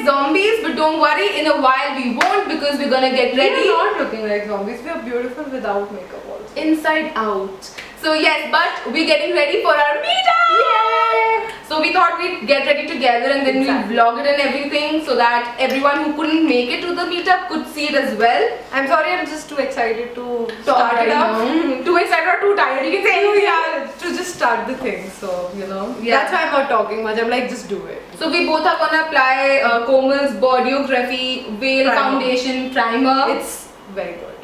zombies, but don't worry, in a while we won't because we're gonna get ready. We are not looking like zombies. We are beautiful without makeup also. Inside out. So yes, but we're getting ready for our meetup. Yay! So we thought we'd get ready together and then Exactly. we'll vlog it and everything so that everyone who couldn't make it to the meetup could see it as well. I'm sorry, I'm just too excited to Talk start right it up. now. Too excited or too tired? You can say anything. Yeah, to just start the thing. So, you know, Yeah. that's why I'm not talking much. I'm like, just do it. So we both are gonna apply Komal's Bodyography Veil Primer. Foundation Primer. It's very good.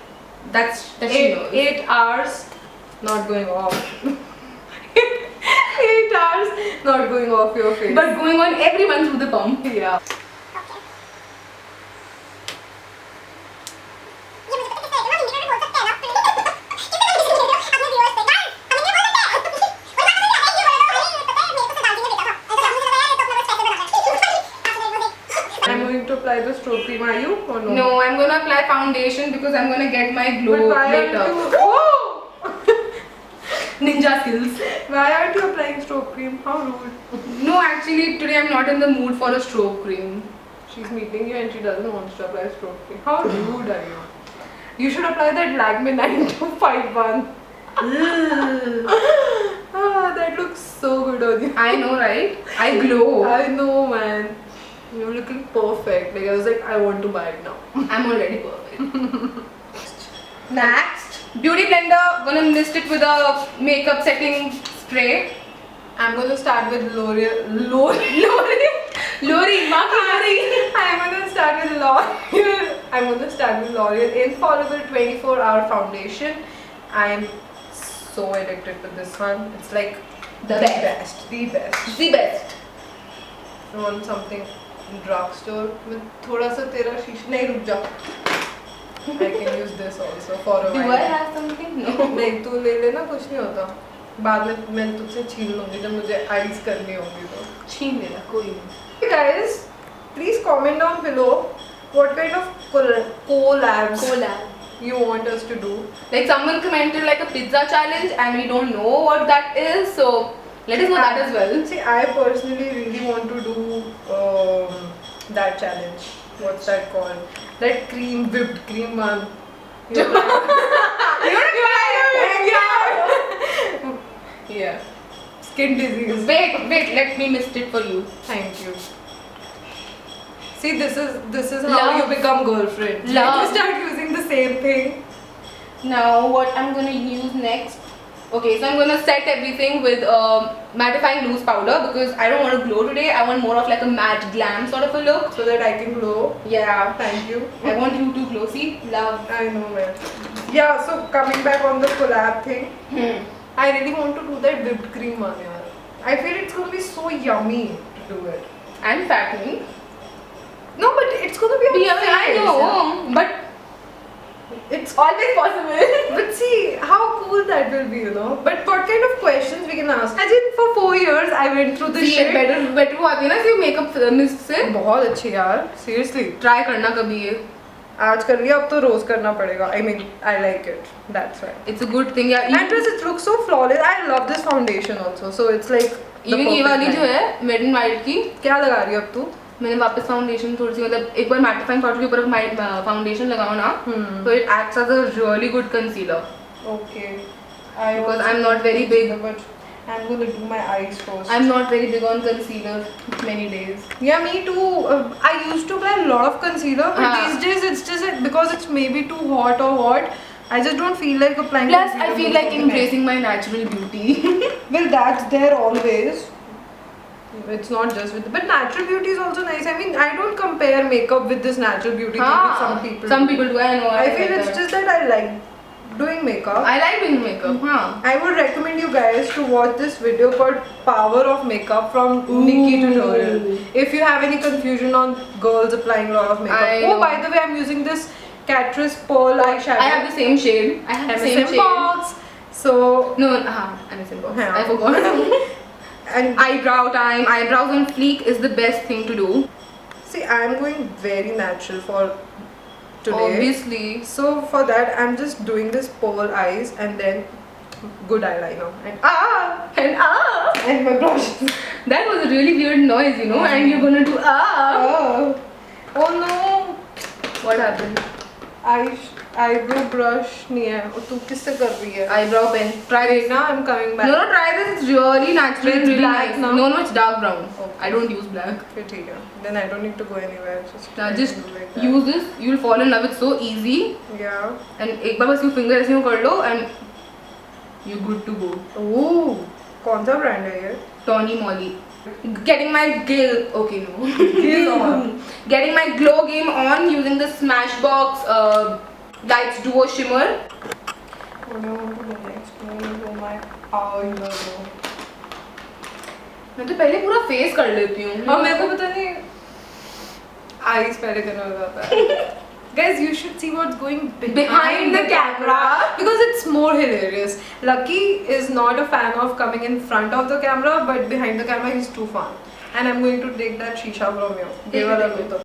That she knows. 8 hours not going off. 8 hours not going off your face. But going on everyone through the pump. yeah. I'm going to apply the stroke cream. Are you or no? No, I'm gonna apply foundation because I'm gonna get my glow But why later. aren't you? Oh! Ninja skills. Why aren't you applying stroke cream? How rude. No, actually today I'm not in the mood for a stroke cream. She's meeting you and she doesn't want to apply stroke cream. How rude are you? You should apply that Lakme 9251. Ah, that looks so good on you. I know, right? I glow. I know, man. You're looking perfect. Like I was like, I want to buy it now. I'm already perfect. Next, beauty blender. Gonna mist it with a makeup setting spray. I'm gonna start with L'Oreal. Lori, Maki I'm gonna start with L'Oreal. I'm gonna start with L'Oreal Infallible 24-hour foundation. I'm so addicted to this one. It's like The best. The best. The best. I want something in drugstore with thoda sa tera शीश नहीं रुक जाओ. I can use this also for a Do while. I have something? No. नहीं तू ले लेना कुछ नहीं होता. बाद में मैं तुझसे छीन लूँगी जब मुझे आइस करनी होगी तो. छीन लेना कोई नहीं. Hey guys, please comment down below what kind of collabs you want us to do. Like someone commented like a pizza challenge and we don't know what that is, so let us know that as well. See, I personally really want to do that challenge. What's that called? That whipped cream one. You yeah. Skin disease. Wait, let me mist it for you. Thank you. See, this is how Love. you become girlfriend. Love. You start using the same thing. Now what I'm gonna use next? Okay, so I'm gonna set everything with mattifying loose powder because I don't want to glow today. I want more of like a matte glam sort of a look. So that I can glow. Yeah, Thank you. I want you to glow. See, love. I know, man. Yeah, so coming back on the collab thing, I really want to do that whipped cream one. Yeah. I feel it's gonna be so yummy to do it. And fattening. No, but it's gonna be on Yeah, I face, know, but yeah. It's always possible. But see how cool that will be, you know. But what kind of questions we can ask? Imagine for 4 years I went through this See, shit. better वो आती है ना, makeup mist से. बहुत अच्छी यार. Seriously. Try करना कभी ये. आज कर लिया अब तो रोज करना पड़ेगा. I mean, I like it. That's why. It's a good thing, yeah. And plus it looks so flawless. I love this foundation also. So it's like the Even ये perfect वाली जो line. है Wet n Wild की, क्या लगा रही है अब तू? मैंने वापस फाउंडेशन थोड़ी सी मतलब एक बार मैटिफाइंग पाउडर के ऊपर फाउंडेशन लगाओ ना, तो it acts as a really good concealer. Okay. Because I'm not very big. But I'm gonna do my eyes first. I'm not very big on concealer many days. Yeah, me too. I used to apply a lot of concealer, but हाँ. these days it's just that because it's maybe too hot or what. I just don't feel like applying. Plus, concealer I feel before like the embracing my natural beauty. night. Well, that's there always. It's not just with, but natural beauty is also nice. I mean, I don't compare makeup with this natural beauty thing with some people. Some people do. I know. I feel like it's that. just that I like doing makeup. I like doing makeup. Huh. I would recommend you guys to watch this video called Power of Makeup from Nikki Tutorial. If you have any confusion on girls applying a lot of makeup. I Oh, know. by the way, I'm using this Catrice Pearl eyeshadow. I have the same shade. I have the same shade. box. So, No, I'm a simple. Yeah. I forgot. and Eyebrow time. Eyebrows on fleek is the best thing to do. see, I'm going very natural for today. Obviously. So for that, I'm just doing this pearl eyes and then good eyeliner and and my brushes. That was a really weird noise, you know, and you're gonna do Oh no! What happened? Eyebrow brush नहीं है. और तू किससे कर रही है? Eyebrow pen. Try Wait, this. now I'm coming back. No, try this. It's really natural. It's Really black nice. now? No, it's dark brown. Okay. I don't use black. फिर ठीक है. Then I don't need to go anywhere. Just do like that. use this. You'll fall in love. It's so easy. Yeah. And एक बार बस you finger ऐसे यूँ कर लो and you're good to go. Ooh. कौन सा brand है ये? Tony Moly. Getting my no. Gill on. Getting my glow game on using the Smashbox Lights Duo Shimmer. What do I want to do next? I want to do my eyeliner. मैं तो पहले पूरा face कर लेती हूँ. और मेरे को पता नहीं eyes पहले करना होता है. Guys, you should see what's going behind the camera because it's more hilarious. Lucky is not a fan of coming in front of the camera, but behind the camera he's too fun. And I'm going to take that shisha from you. Take वाला it. लो तो.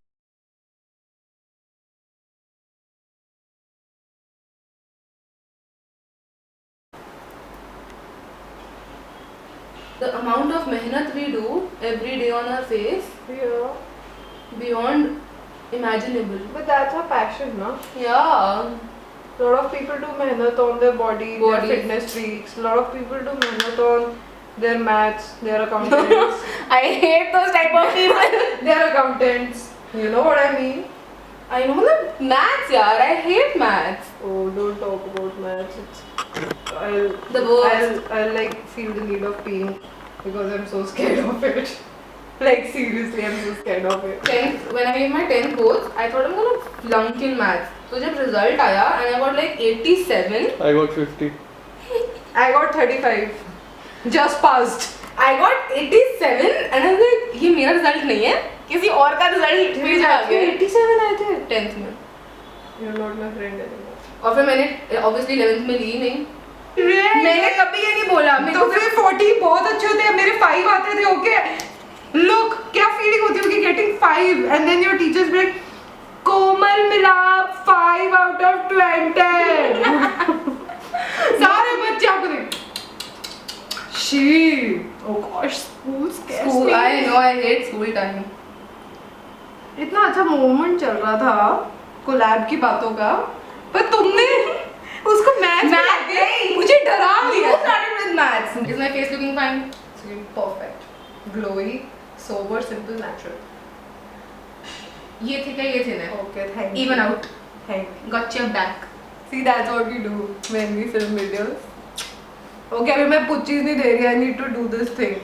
The amount of mehnat we do every day on our face, Yeah. beyond imaginable. But that's our passion, no? Yeah. A lot of people do mehnat on their body, their Bodies. fitness freaks. A lot of people do mehnat on their maths, their accountants. I hate those type of people. Their accountants. You know what I mean? I know the maths, yaar. I hate maths. Oh, don't talk about maths. The worst. I'll like feel the need of peeing because I'm so scared of it. Like seriously, I'm so scared of it. 10th, when I made my 10th boards, I thought I'm gonna flunk in maths. So जब result आया and I got like 87. I got 50. I got 35. Just passed. I got 87 and I was like ये मेरा result नहीं है किसी और का result भेज आ गया 87 आए थे. 10th में. You're not my friend anymore. और फिर मैंने obviously 11th में ली नहीं. मैंने कभी ये नहीं बोला. मेरे तो को फिर 40 बहुत अच्छे होते हैं. मेरे 5 आते थे. ओके. Look, क्या फीलिंग होती होगी getting 5 and then your teachers be like कोमल मिलाप 5 out of 20. सारे बच्चे आपको देख. She. Oh gosh, school scares school. me. I know I hate school time. इतना अच्छा मोमेंट चल रहा था कोलैब की बातों का, पर तुमने उसको मैच मुझे डरा दिया. You started with maths. Is my face looking fine? Perfect, glowy, sober, simple, natural. ये थी क्या ये थी ना? Okay, thank you. Even out. Thank you. Got your back. See, that's what we do when we film videos. Okay, अभी मैं कुछ चीज नहीं दे रही. I need to do this thing.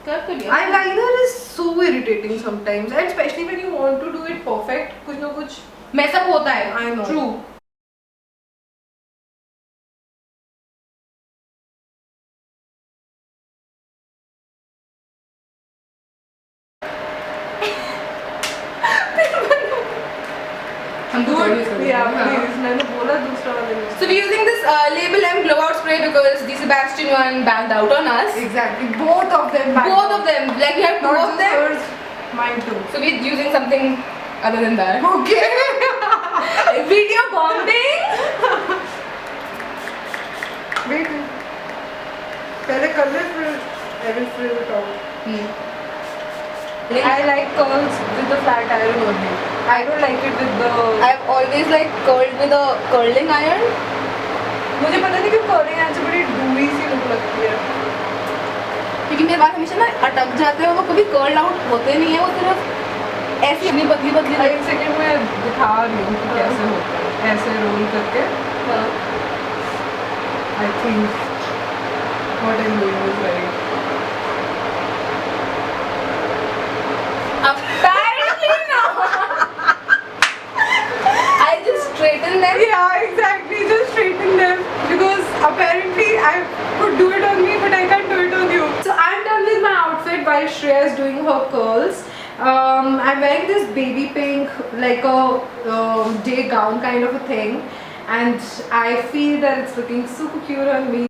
कर तो लिया. Eyeliner is so irritating sometimes, and especially when you want to do it perfect. कुछ ना कुछ. Mess up होता है. I know. True. हम तो थोड़ी use Yeah, करेंगे, हाँ. please. मैंने बोला दूसरा वाला use. So we're using this Label M blowout spray because the Sebastian one backed out on us. Exactly. Both of them. Both of them. Like we have two Not of just them. hers, mine too. So we're using something other than that. Okay. Video bombing. Wait. पहले कर ले फिर I will fill it out. I like curls with the flat iron only. I don't like it with the. I've always like curled with a curling iron. मुझे पता नहीं क्यों curling iron से बड़ी dewy सी look लगती है. क्योंकि मेरे बाल हमेशा ना अटक जाते हैं वो कभी कर्ल आउट होते नहीं है वो सिर्फ ऐसी अपनी बदली बदली एक सेकंड में दिखा रही हूँ कि कैसे होता है. ऐसे रोल करके. I think what I'm doing is right. Apparently not. I just straighten them. Yeah, exactly. Just straighten them because apparently I could do it on me, but I can't do it on you. So I'm done with my outfit while Shreya is doing her curls. I'm wearing this baby pink, like a day gown kind of a thing, and I feel that it's looking super cute on me.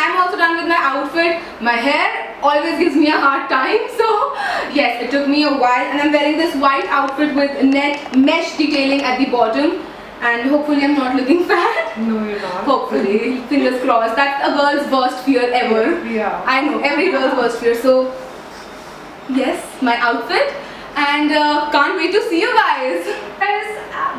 I'm also done with my outfit. My hair always gives me a hard time, so yes, it took me a while, and I'm wearing this white outfit with net mesh detailing at the bottom, and hopefully I'm not looking fat. No, you're not. Hopefully, fingers crossed. That's a girl's worst fear ever. Yeah. I know, every girl's worst fear. So yes, my outfit, and can't wait to see you guys. Guys,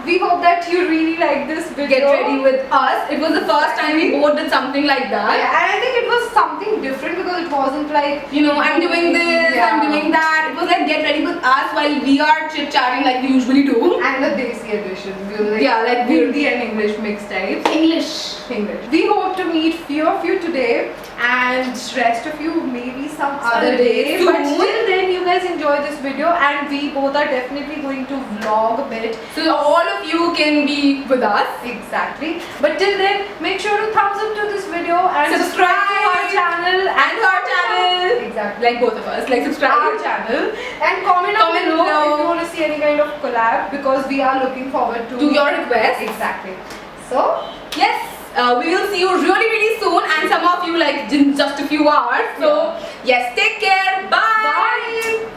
we hope that you really like this video. Get ready with us. It was the first time we both did something like that. Yeah, and I think it was something different because it wasn't like, You know, I'm doing this, Yeah. I'm doing that. It was like get ready with us while we are chit chatting like we usually do. and the Desi edition. We were like, Yeah, like we- Hindi and English mixed types. English. English. We hope to meet few of you today and rest of you maybe some other day. Soon. But till then, you guys enjoy this video, and we both are definitely going to vlog a bit. So all of you can be with us. Exactly. But till then, make sure to thumbs up to this video and subscribe to our Subscribe. channel And our channel. Exactly. Like both of us. Like Our subscribe. channel, and comment down Comment below below. if you want to see any kind of collab, because we are looking forward to To your request. Exactly. So Yes. We will see you really, really soon, and some of you like in just a few hours. So yes, take care. Bye. bye.